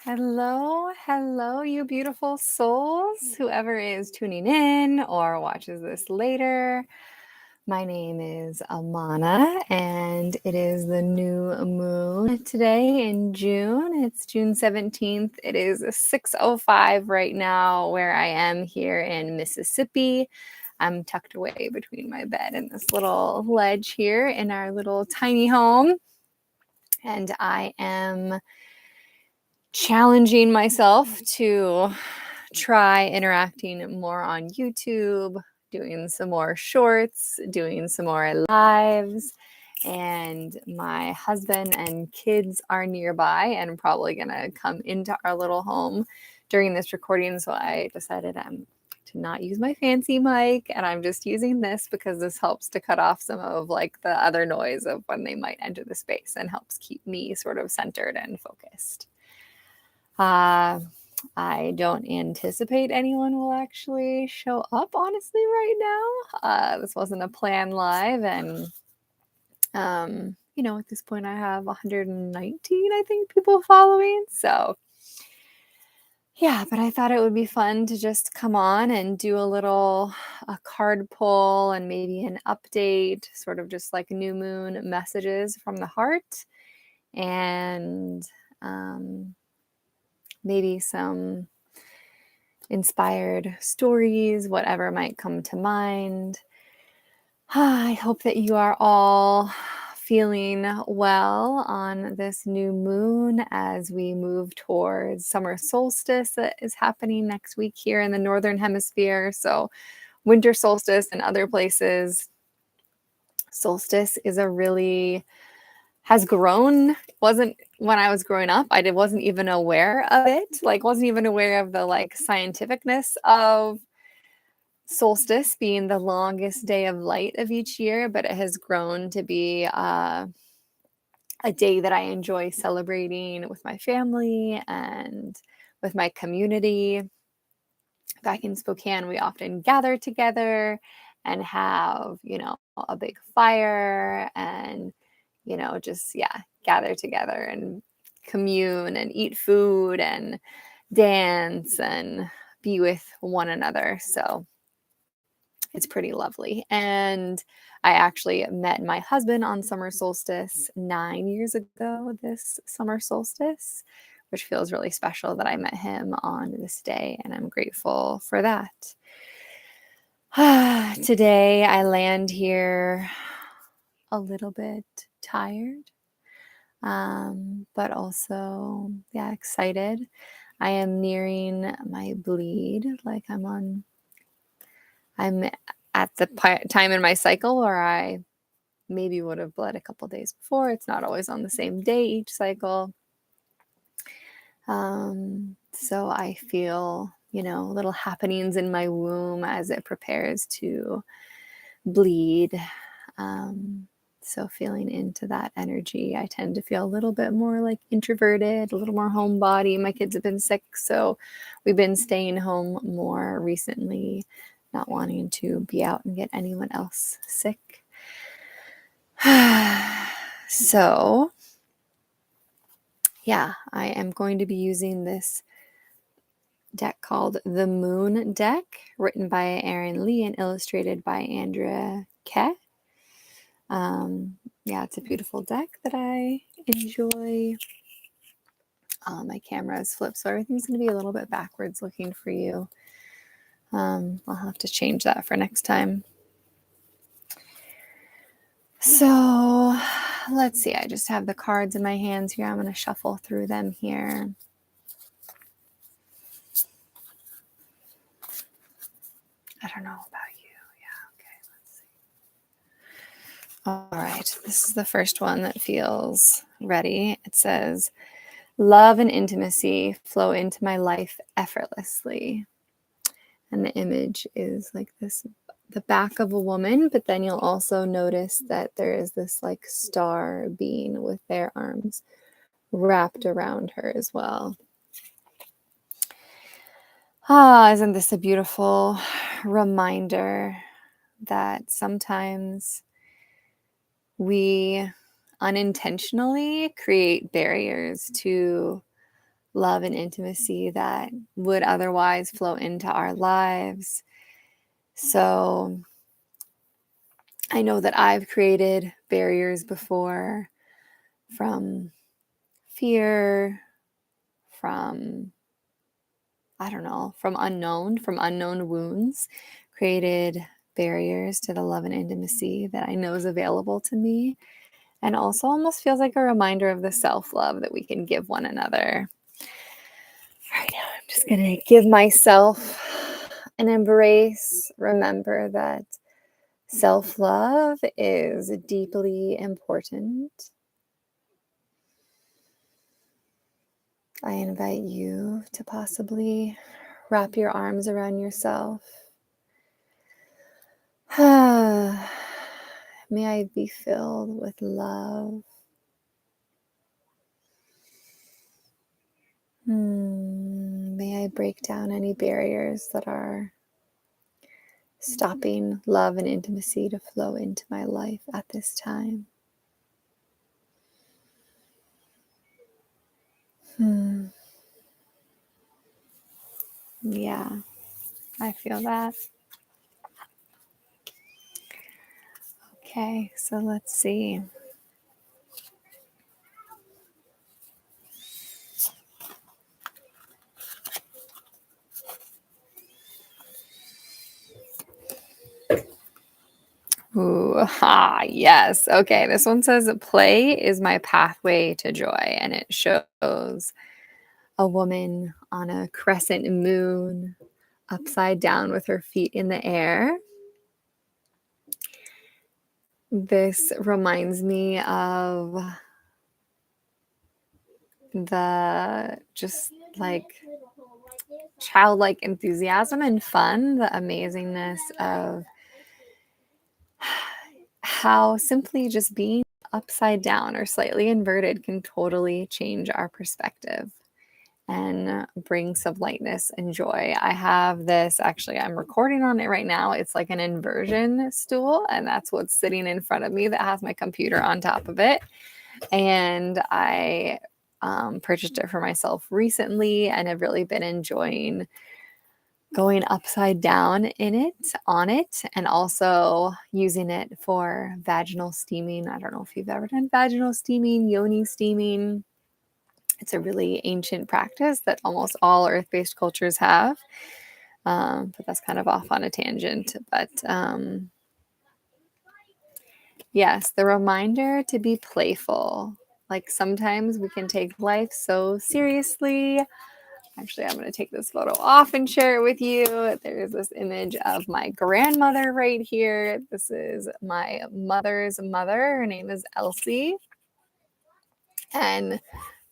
Hello, hello, you beautiful souls, whoever is tuning in or watches this later. My name is Amana, and it is the new moon today in June. It's June 17th. It is 6:05 right now where I am here in Mississippi. I'm tucked away between my bed and this little ledge here in our little tiny home, and I am challenging myself to try interacting more on YouTube, doing some more shorts, doing some more lives. And my husband and kids are nearby and probably going to come into our little home during this recording. So I decided to not use my fancy mic, and I'm just using this because this helps to cut off some of like the other noise of when they might enter the space and helps keep me sort of centered and focused. I don't anticipate anyone will actually show up, honestly, right now. This wasn't a planned live, and at this point, I have 119, I think, people following. So, yeah, but I thought it would be fun to just come on and do a card pull and maybe an update, sort of just like new moon messages from the heart, and maybe some inspired stories, whatever might come to mind. I hope that you are all feeling well on this new moon as we move towards summer solstice that is happening next week here in the Northern Hemisphere. So, winter solstice and other places, solstice is has grown. It wasn't when I was growing up, wasn't even aware of it, like wasn't even aware of the like scientificness of solstice being the longest day of light of each year, but it has grown to be a day that I enjoy celebrating with my family and with my community. Back in Spokane, we often gather together and have, a big fire and, just, yeah, gather together and commune and eat food and dance and be with one another. So it's pretty lovely. And I actually met my husband on summer solstice 9 years ago, this summer solstice, which feels really special that I met him on this day. And I'm grateful for that. Today, I land here a little bit tired, but also, yeah, excited. I am nearing my bleed, like I'm at the time in my cycle where I maybe would have bled a couple days before. It's not always on the same day each cycle. So I feel, little happenings in my womb as it prepares to bleed. So feeling into that energy, I tend to feel a little bit more like introverted, a little more homebody. My kids have been sick, so we've been staying home more recently, not wanting to be out and get anyone else sick. So, yeah, I am going to be using this deck called the Moon Deck, written by Erin Lee and illustrated by Andrea Keh. Yeah, it's a beautiful deck that I enjoy. My camera is flipped, so everything's going to be a little bit backwards looking for you. I'll have to change that for next time. So let's see. I just have the cards in my hands here. I'm going to shuffle through them here. I don't know about you. Yeah, okay, let's see. All right, this is the first one that feels ready. It says, love and intimacy flow into my life effortlessly. And the image is like this, the back of a woman, but then you'll also notice that there is this like star being with their arms wrapped around her as well. Isn't this a beautiful reminder that sometimes we unintentionally create barriers to love and intimacy that would otherwise flow into our lives. So I know that I've created barriers before, from fear, from, I don't know, from unknown wounds, created barriers to the love and intimacy that I know is available to me. And also almost feels like a reminder of the self-love that we can give one another. All right, now I'm just going to give myself an embrace. Remember that self-love is deeply important. I invite you to possibly wrap your arms around yourself. May I be filled with love. May I break down any barriers that are stopping love and intimacy to flow into my life at this time. Yeah, I feel that. Okay, so let's see. Ooh, yes. Okay, this one says play is my pathway to joy, and it shows a woman on a crescent moon upside down with her feet in the air. This reminds me of the just like childlike enthusiasm and fun, the amazingness of how simply just being upside down or slightly inverted can totally change our perspective and bring some lightness and joy. I have this, actually, I'm recording on it right now. It's like an inversion stool, and that's what's sitting in front of me that has my computer on top of it. And I purchased it for myself recently and have really been enjoying going upside down on it, and also using it for vaginal steaming. I don't know if you've ever done vaginal steaming, yoni steaming. It's a really ancient practice that almost all earth-based cultures have. But that's kind of off on a tangent. But yes, the reminder to be playful. Like sometimes we can take life so seriously. Actually, I'm going to take this photo off and share it with you. There's this image of my grandmother right here. This is my mother's mother. Her name is Elsie. And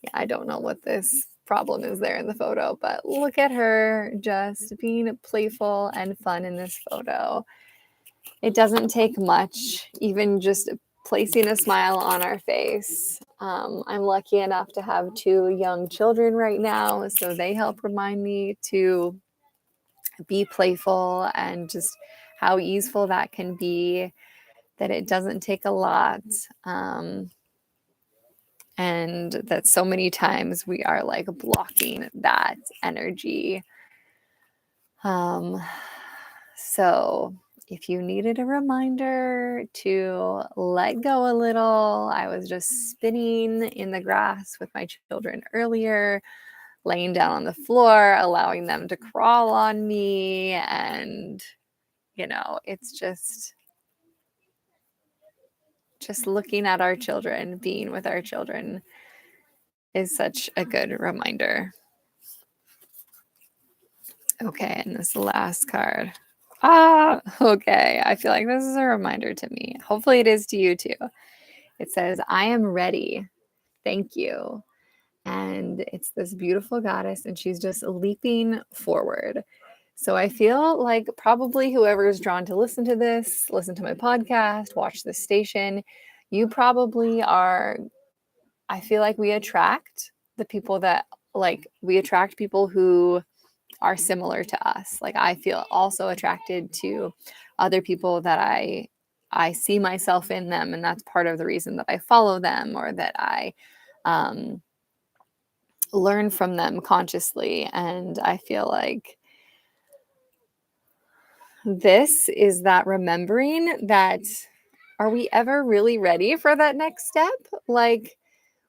yeah, I don't know what this problem is there in the photo, but look at her just being playful and fun in this photo. It doesn't take much, even just placing a smile on our face. I'm lucky enough to have 2 young children right now, so they help remind me to be playful, and just how easeful that can be, that it doesn't take a lot. And that so many times we are like blocking that energy. So if you needed a reminder to let go a little, I was just spinning in the grass with my children earlier, laying down on the floor, allowing them to crawl on me. And, it's just looking at our children, being with our children is such a good reminder. Okay, and this last card. Okay. I feel like this is a reminder to me. Hopefully it is to you too. It says, I am ready. Thank you. And it's this beautiful goddess, and she's just leaping forward. So I feel like probably whoever is drawn to listen to this, listen to my podcast, watch this station, you probably are. I feel like we attract the people that, like, we attract people who are similar to us. Like, I feel also attracted to other people that I see myself in them, and that's part of the reason that I follow them, or that I learn from them consciously. And I feel like this is that remembering that, are we ever really ready for that next step? Like,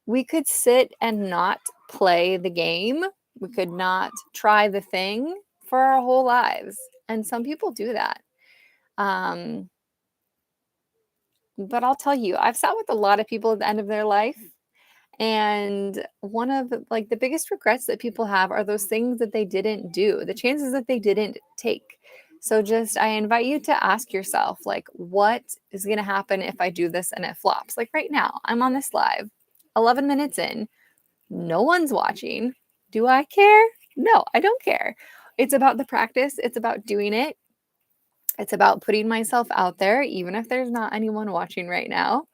we could sit and not play the game. We could not try the thing for our whole lives. And some people do that. Um, but I'll tell you, I've sat with a lot of people at the end of their life. And one of like the biggest regrets that people have are those things that they didn't do, the chances that they didn't take. So just I invite you to ask yourself, like, what is going to happen if I do this and it flops? Like right now, I'm on this live, 11 minutes in, no one's watching. Do I care? No, I don't care. It's about the practice, it's about doing it. It's about putting myself out there, even if there's not anyone watching right now.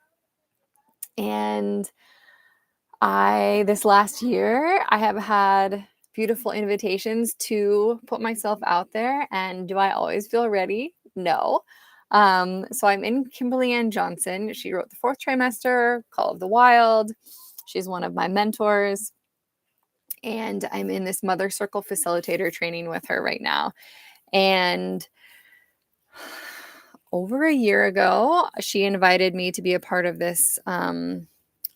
And this last year, I have had beautiful invitations to put myself out there. And do I always feel ready? No. So I'm in Kimberly Ann Johnson. She wrote The Fourth Trimester, Call of the Wild. She's one of my mentors. And I'm in this Mother Circle facilitator training with her right now. And over a year ago, she invited me to be a part of this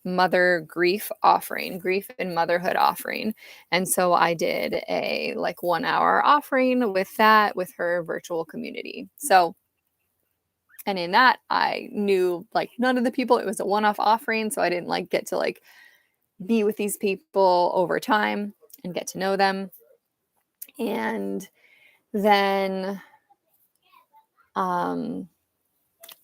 mother grief offering, grief and motherhood offering. And so I did a like 1 hour offering with her virtual community. So, and in that I knew like none of the people. It was a one-off offering. So I didn't like get to like be with these people over time and get to know them. And then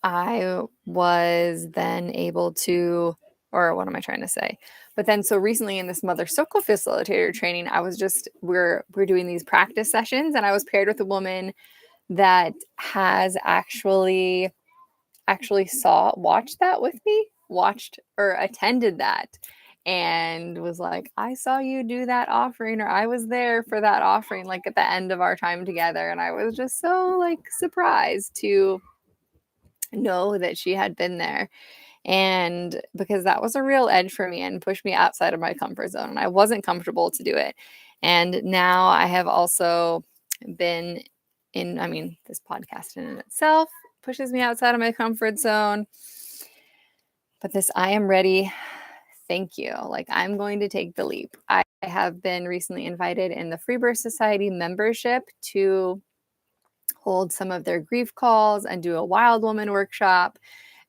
I was then able to, or what am I trying to say? But then so recently in this Mother Circle facilitator training, I was just we're doing these practice sessions, and I was paired with a woman that has actually watched that with me, watched or attended that, and was like, I saw you do that offering, or I was there for that offering, like at the end of our time together. And I was just so like surprised to know that she had been there. And because that was a real edge for me and pushed me outside of my comfort zone, and I wasn't comfortable to do it. And now I have also been in, I mean, this podcast in itself pushes me outside of my comfort zone. But this I am ready. Thank you. Like, I'm going to take the leap. I have been recently invited in the Free Birth Society membership to hold some of their grief calls and do a wild woman workshop.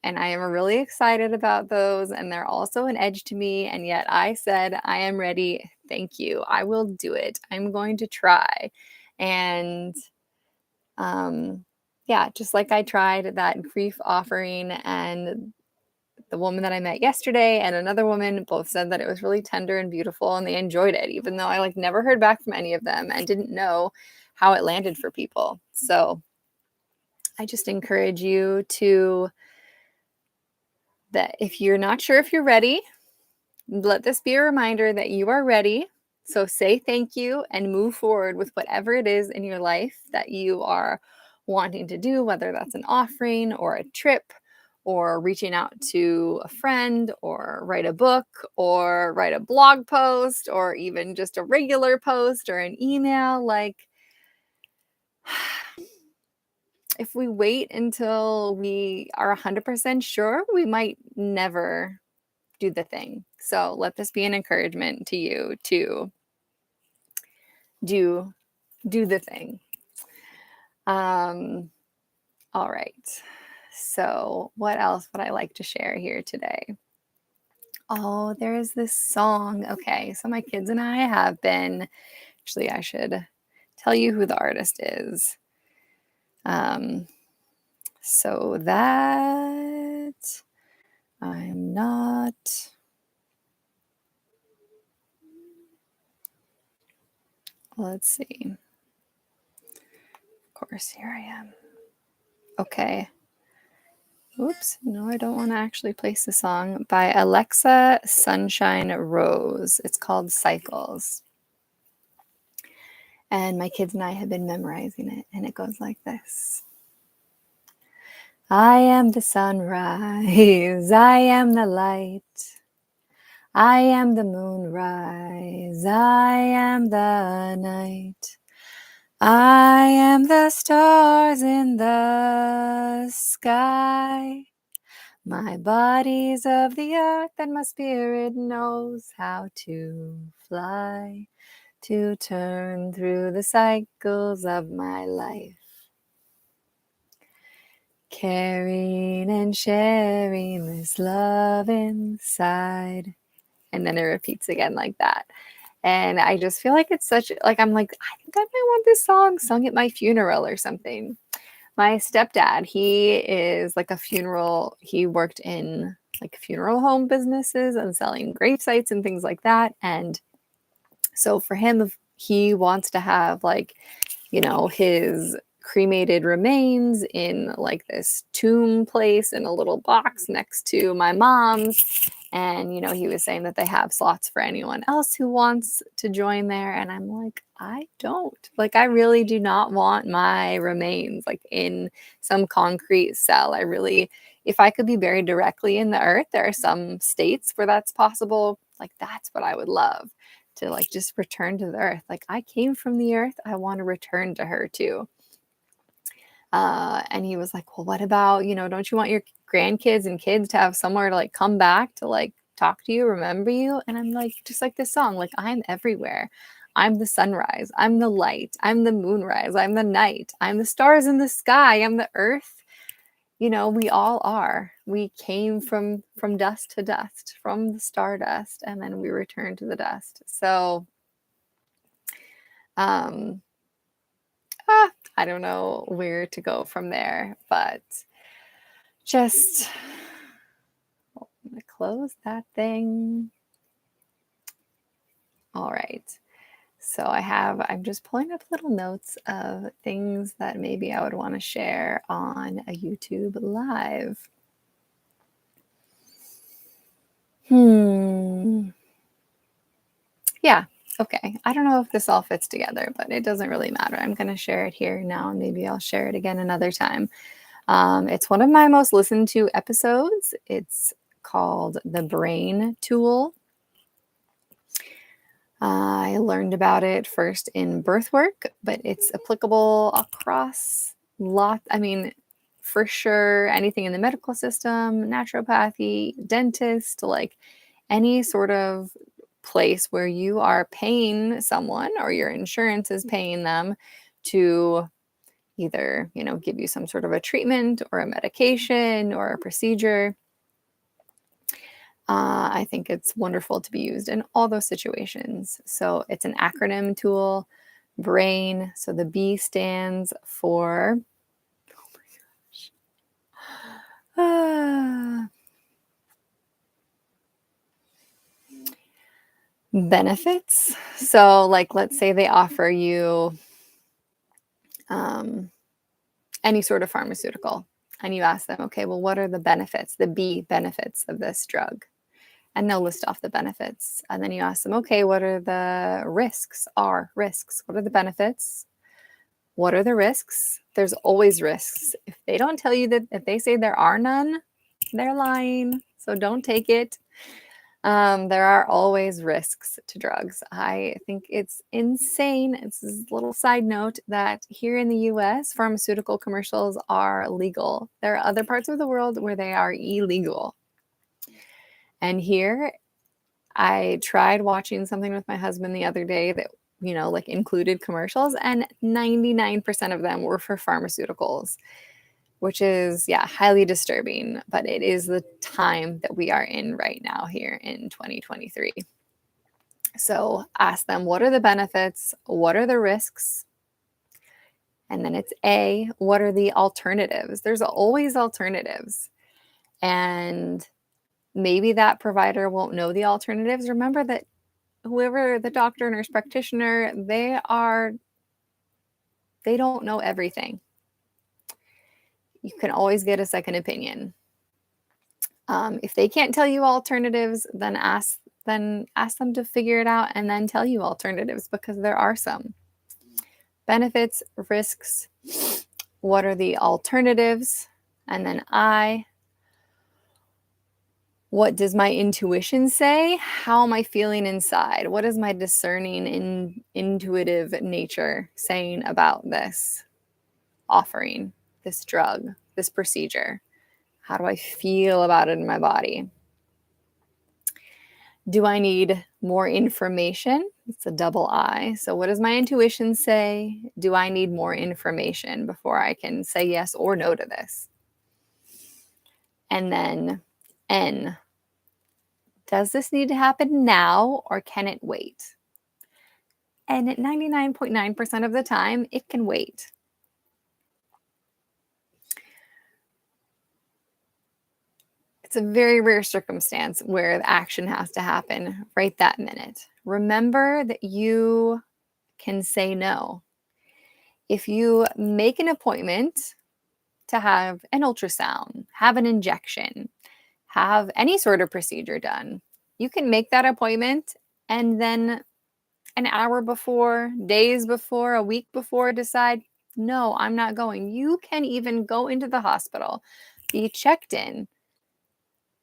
And I am really excited about those. And they're also an edge to me. And yet I said, I am ready. Thank you. I will do it. I'm going to try. And yeah, just like I tried that grief offering, and the woman that I met yesterday and another woman both said that it was really tender and beautiful and they enjoyed it, even though I like never heard back from any of them and didn't know how it landed for people. So I just encourage you to, that if you're not sure if you're ready, let this be a reminder that you are ready. So say thank you and move forward with whatever it is in your life that you are wanting to do, whether that's an offering or a trip or reaching out to a friend or write a book or write a blog post or even just a regular post or an email. Like, if we wait until we are 100% sure, we might never do the thing. So let this be an encouragement to you to do the thing. All right. So what else would I like to share here today? Oh, there's this song. Okay, so my kids and I have been, actually I should tell you who the artist is. So that I'm not, let's see. Of course, here I am. Okay. Oops, no, I don't want to actually place the song by Alexa Sunshine Rose. It's called Cycles. And my kids and I have been memorizing it, and it goes like this. I am the sunrise, I am the light. I am the moonrise, I am the night, I am the stars in the sky. My body's of the earth and my spirit knows how to fly, to turn through the cycles of my life. Caring and sharing this love inside. And then it repeats again like that. And I just feel like it's such like I'm like, I think I might want this song sung at my funeral or something. My stepdad, he is like he worked in like funeral home businesses and selling grave sites and things like that. And so for him, he wants to have like, his cremated remains in like this tomb place in a little box next to my mom's. And, he was saying that they have slots for anyone else who wants to join there. And I'm like, I don't. Like, I really do not want my remains like in some concrete cell. If I could be buried directly in the earth, there are some states where that's possible. Like, that's what I would love to like just return to the earth. Like, I came from the earth, I want to return to her too. And he was like, well, what about, don't you want your grandkids and kids to have somewhere to like come back to like talk to you, remember you? And I'm like, just like this song, like, I'm everywhere. I'm the sunrise, I'm the light, I'm the moonrise, I'm the night, I'm the stars in the sky, I'm the earth. We all are. We came from dust to dust, from the stardust, and then we return to the dust. So um I don't know where to go from there, but just I'm gonna close that thing. All right. So I'm just pulling up little notes of things that maybe I would want to share on a YouTube live. Yeah. Okay. I don't know if this all fits together, but it doesn't really matter. I'm going to share it here now, and maybe I'll share it again another time. It's one of my most listened to episodes. It's called The Brain Tool. I learned about it first in birth work, but it's applicable across for sure, anything in the medical system, naturopathy, dentist, like any sort of place where you are paying someone or your insurance is paying them to either, give you some sort of a treatment or a medication or a procedure. I think it's wonderful to be used in all those situations. So it's an acronym tool, BRAIN. So the B stands for benefits. So, like, let's say they offer you any sort of pharmaceutical, and you ask them, okay, well, what are the benefits, the B benefits of this drug? And they'll list off the benefits. And then you ask them, okay, what are the risks? What are the benefits? What are the risks? There's always risks. If they don't tell you that, if they say there are none, they're lying. So don't take it. There are always risks to drugs. I think it's insane. It's a little side note that here in the US, pharmaceutical commercials are legal. There are other parts of the world where they are illegal. And here, I tried watching something with my husband the other day that, like included commercials, and 99% of them were for pharmaceuticals, which is, yeah, highly disturbing. But it is the time that we are in right now here in 2023. So ask them, what are the benefits? What are the risks? And then it's A, what are the alternatives? There's always alternatives. And maybe that provider won't know the alternatives. Remember that whoever the doctor, nurse practitioner, they don't know everything. You can always get a second opinion. If they can't tell you alternatives, then ask them to figure it out and then tell you alternatives, because there are some. Benefits, risks, what are the alternatives? And then What does my intuition say? How am I feeling inside? What is my discerning intuitive nature saying about this offering, this drug, this procedure? How do I feel about it in my body? Do I need more information? It's a double I. So, what does my intuition say? Do I need more information before I can say yes or no to this? And then N. Does this need to happen now or can it wait? And at 99.9% of the time, it can wait. It's a very rare circumstance where the action has to happen right that minute. Remember that you can say no. If you make an appointment to have an ultrasound, have an injection, have any sort of procedure done, you can make that appointment and then an hour before, days before, a week before decide, no, I'm not going. You can even go into the hospital, be checked in,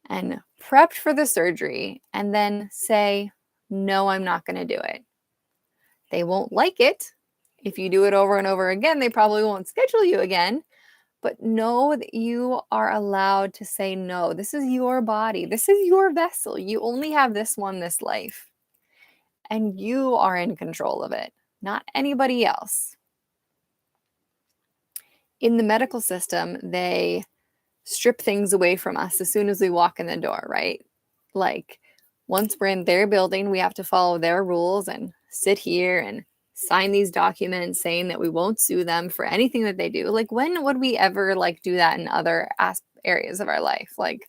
and prepped for the surgery, and then say, no, I'm not going to do it. They won't like it. If you do it over and over again, they probably won't schedule you again. But know that you are allowed to say no. This is your body. This is your vessel. You only have this one, this life. And you are in control of it, not anybody else. In the medical system, they strip things away from us as soon as we walk in the door, right? Like once we're in their building, we have to follow their rules and sit here and sign these documents saying that we won't sue them for anything that they do. Like when would we ever like do that in other areas of our life? Like,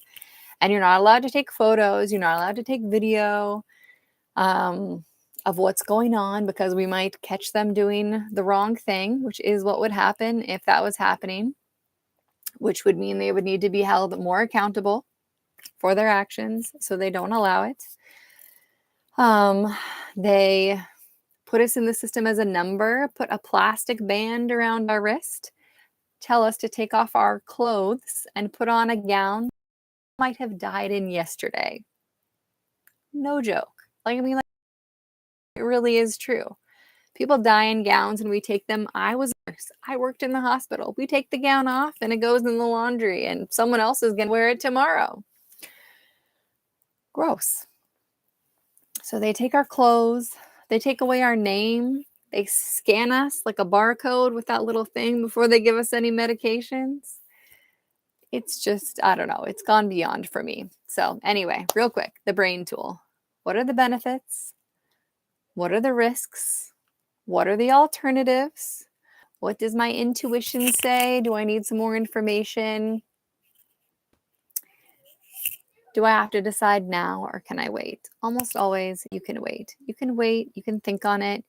and you're not allowed to take photos, you're not allowed to take video of what's going on because we might catch them doing the wrong thing, which is what would happen if that was happening, which would mean they would need to be held more accountable for their actions, so they don't allow it. They put us in the system as a number, put a plastic band around our wrist, tell us to take off our clothes and put on a gown might have died in yesterday. No joke. Like, I mean, like, it really is true. People die in gowns and we take them. I was a nurse. I worked in the hospital. We take the gown off and it goes in the laundry and someone else is going to wear it tomorrow. Gross. So they take our clothes, they take away our name, they scan us like a barcode with that little thing before they give us any medications. It's just, I don't know, it's gone beyond for me. So, anyway, real quick, the brain tool. What are the benefits? What are the risks? What are the alternatives? What does my intuition say? Do I need some more information? Do I have to decide now or can I wait? Almost always you can wait. You can wait, you can think on it.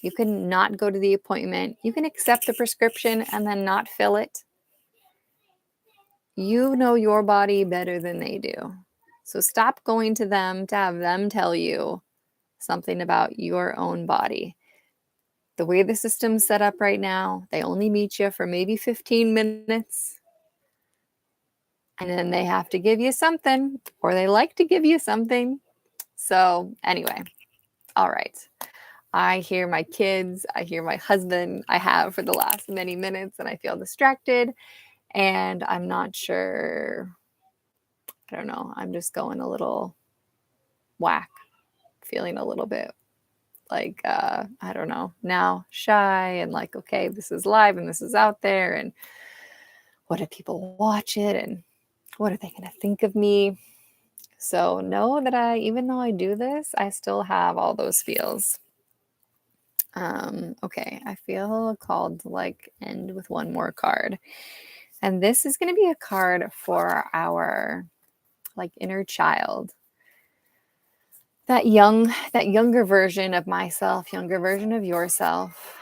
You can not go to the appointment. You can accept the prescription and then not fill it. You know your body better than they do. So stop going to them to have them tell you something about your own body. The way the system's set up right now, they only meet you for maybe 15 minutes. And then they have to give you something, or they like to give you something. So, anyway, all right. I hear my kids, I hear my husband, I have for the last many minutes, and I feel distracted. And I'm not sure, I don't know, I'm just going a little whack, feeling a little bit like, I don't know, now shy and like, okay, this is live and this is out there. And what if people watch it? And what are they going to think of me? So know that even though I do this, I still have all those feels. Okay, I feel called to like end with one more card. And this is going to be a card for our like inner child. That younger version of myself, younger version of yourself.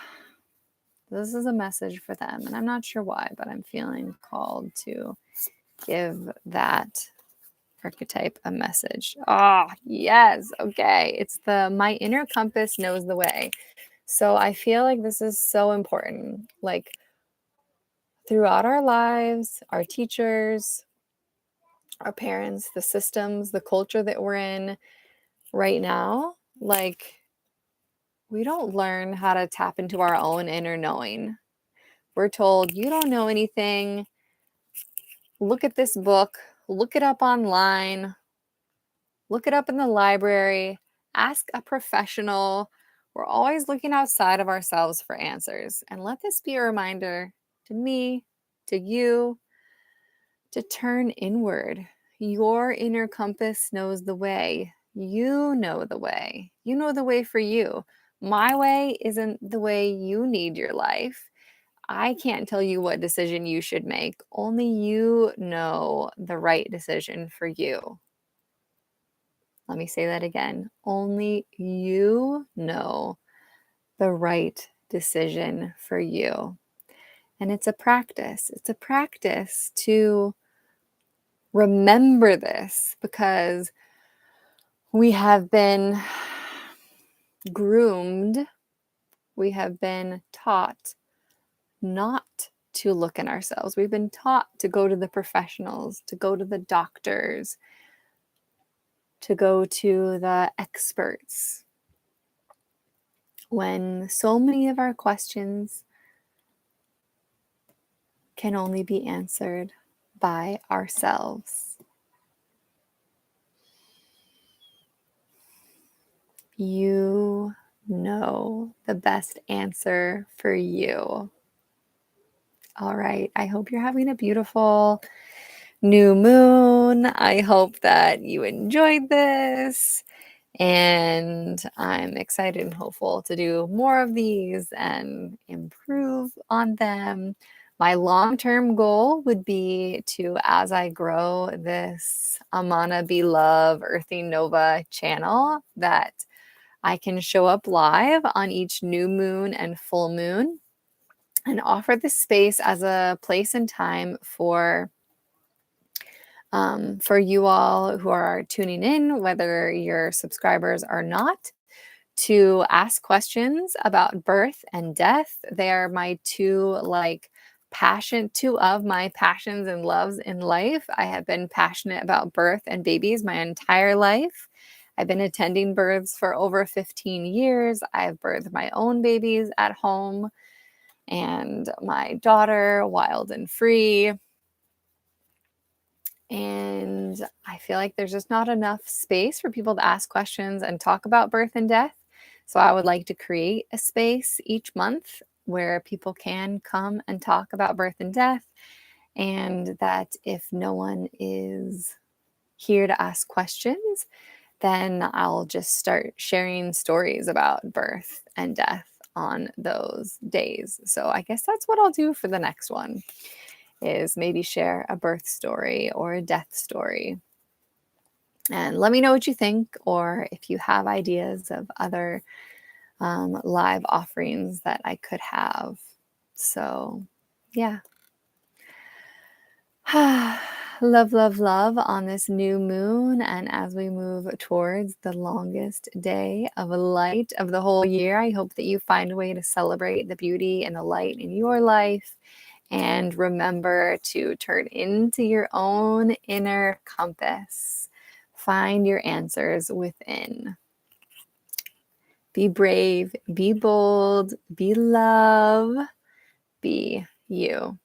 This is a message for them. And I'm not sure why, but I'm feeling called to give that archetype a message. Ah, yes. Okay. It's my inner compass knows the way. So I feel like this is so important. Like throughout our lives, our teachers, our parents, the systems, the culture that we're in right now, like, we don't learn how to tap into our own inner knowing. We're told, you don't know anything. Look at this book, look it up online, look it up in the library, ask a professional. We're always looking outside of ourselves for answers. And let this be a reminder to me, to you, to turn inward. Your inner compass knows the way. You know the way. You know the way for you. My way isn't the way you need your life. I can't tell you what decision you should make. Only you know the right decision for you. Let me say that again. Only you know the right decision for you. And it's a practice. It's a practice to remember this because we have been groomed, we have been taught not to look in ourselves. We've been taught to go to the professionals, to go to the doctors, to go to the experts. When so many of our questions can only be answered by ourselves. You know the best answer for you. All right. I hope you're having a beautiful new moon. I hope that you enjoyed this. And I'm excited and hopeful to do more of these and improve on them. My long-term goal would be to, as I grow this Amana Be Love Earthing Nova channel, that I can show up live on each new moon and full moon and offer this space as a place and time for you all who are tuning in, whether you're subscribers or not, to ask questions about birth and death. They are my two of my passions and loves in life. I have been passionate about birth and babies my entire life. I've been attending births for over 15 years. I've birthed my own babies at home and my daughter, wild and free. And I feel like there's just not enough space for people to ask questions and talk about birth and death. So I would like to create a space each month where people can come and talk about birth and death. And that if no one is here to ask questions, then I'll just start sharing stories about birth and death on those days. So I guess that's what I'll do for the next one, is maybe share a birth story or a death story. And let me know what you think, or if you have ideas of other live offerings that I could have. So, yeah. Love, love, love on this new moon. And as we move towards the longest day of light of the whole year, I hope that you find a way to celebrate the beauty and the light in your life. And remember to turn into your own inner compass. Find your answers within. Be brave, be bold, be love, be you.